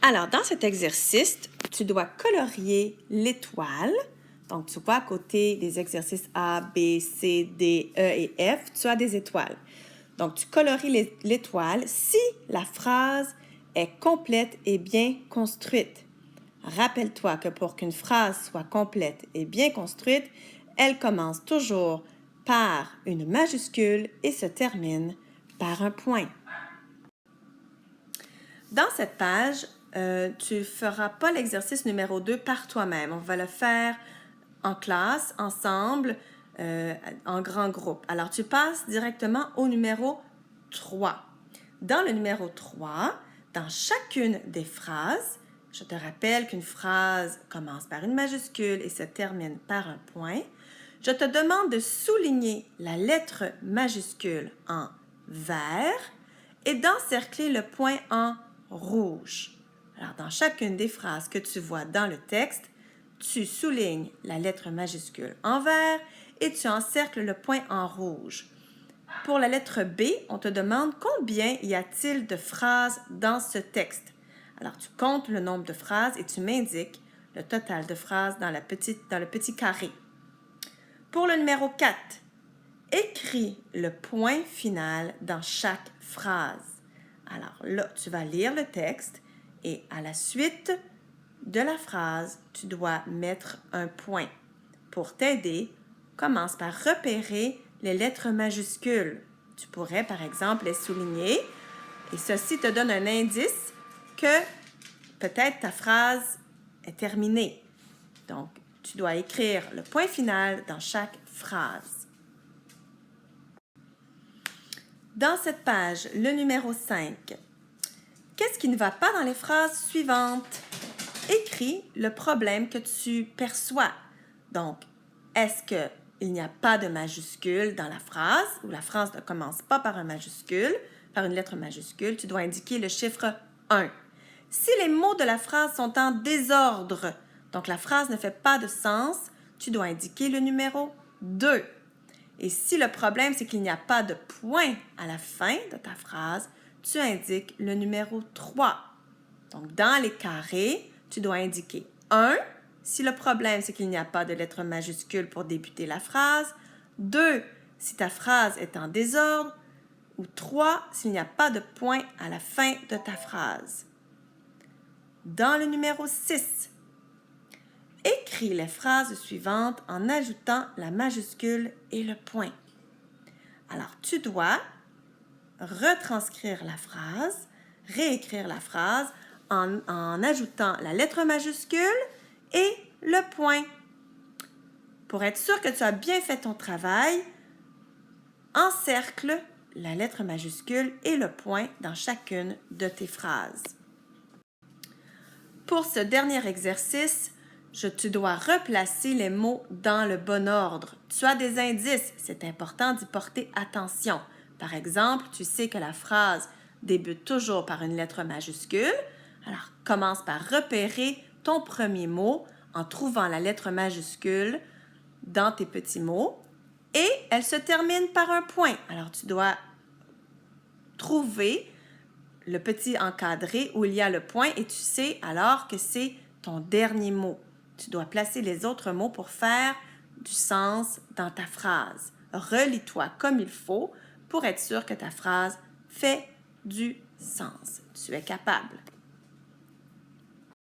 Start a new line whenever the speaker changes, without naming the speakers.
Alors, dans cet exercice, tu dois colorier l'étoile. Donc, tu vois à côté des exercices A, B, C, D, E et F, tu as des étoiles. Donc, tu colories l'étoile si la phrase est complète et bien construite. Rappelle-toi que pour qu'une phrase soit complète et bien construite, elle commence toujours par une majuscule et se termine par un point. Dans cette page, tu ne feras pas l'exercice numéro 2 par toi-même. On va le faire en classe, ensemble, en grand groupe. Alors, tu passes directement au numéro 3. Dans le numéro 3, dans chacune des phrases, je te rappelle qu'une phrase commence par une majuscule et se termine par un point. Je te demande de souligner la lettre majuscule en vert et d'encercler le point en rouge. Alors, dans chacune des phrases que tu vois dans le texte, tu soulignes la lettre majuscule en vert et tu encercles le point en rouge. Pour la lettre B, on te demande combien y a-t-il de phrases dans ce texte. Alors, tu comptes le nombre de phrases et tu m'indiques le total de phrases dans le petit carré. Pour le numéro 4, écris le point final dans chaque phrase. Alors là, tu vas lire le texte et à la suite de la phrase, tu dois mettre un point. Pour t'aider, commence par repérer les lettres majuscules. Tu pourrais, par exemple, les souligner et ceci te donne un indice que peut-être ta phrase est terminée. Donc, tu dois écrire le point final dans chaque phrase. Dans cette page, le numéro 5, qu'est-ce qui ne va pas dans les phrases suivantes? Écris le problème que tu perçois. Donc, est-ce qu'il n'y a pas de majuscule dans la phrase ou la phrase ne commence pas par une lettre majuscule, tu dois indiquer le chiffre 1. Si les mots de la phrase sont en désordre, donc la phrase ne fait pas de sens, tu dois indiquer le numéro 2. Et si le problème, c'est qu'il n'y a pas de point à la fin de ta phrase, tu indiques le numéro 3. Donc, dans les carrés, tu dois indiquer 1. Si le problème, c'est qu'il n'y a pas de lettre majuscule pour débuter la phrase. 2. Si ta phrase est en désordre. Ou 3. S'il n'y a pas de point à la fin de ta phrase. Dans le numéro 6, écris les phrases suivantes en ajoutant la majuscule et le point. Alors, tu dois retranscrire la phrase, réécrire la phrase en ajoutant la lettre majuscule et le point. Pour être sûr que tu as bien fait ton travail, encercle la lettre majuscule et le point dans chacune de tes phrases. Pour ce dernier exercice, tu dois replacer les mots dans le bon ordre. Tu as des indices, c'est important d'y porter attention. Par exemple, tu sais que la phrase débute toujours par une lettre majuscule. Alors, commence par repérer ton premier mot en trouvant la lettre majuscule dans tes petits mots et elle se termine par un point. Alors, tu dois trouver le petit encadré où il y a le point et tu sais alors que c'est ton dernier mot. Tu dois placer les autres mots pour faire du sens dans ta phrase. Relis-toi comme il faut pour être sûr que ta phrase fait du sens. Tu es capable.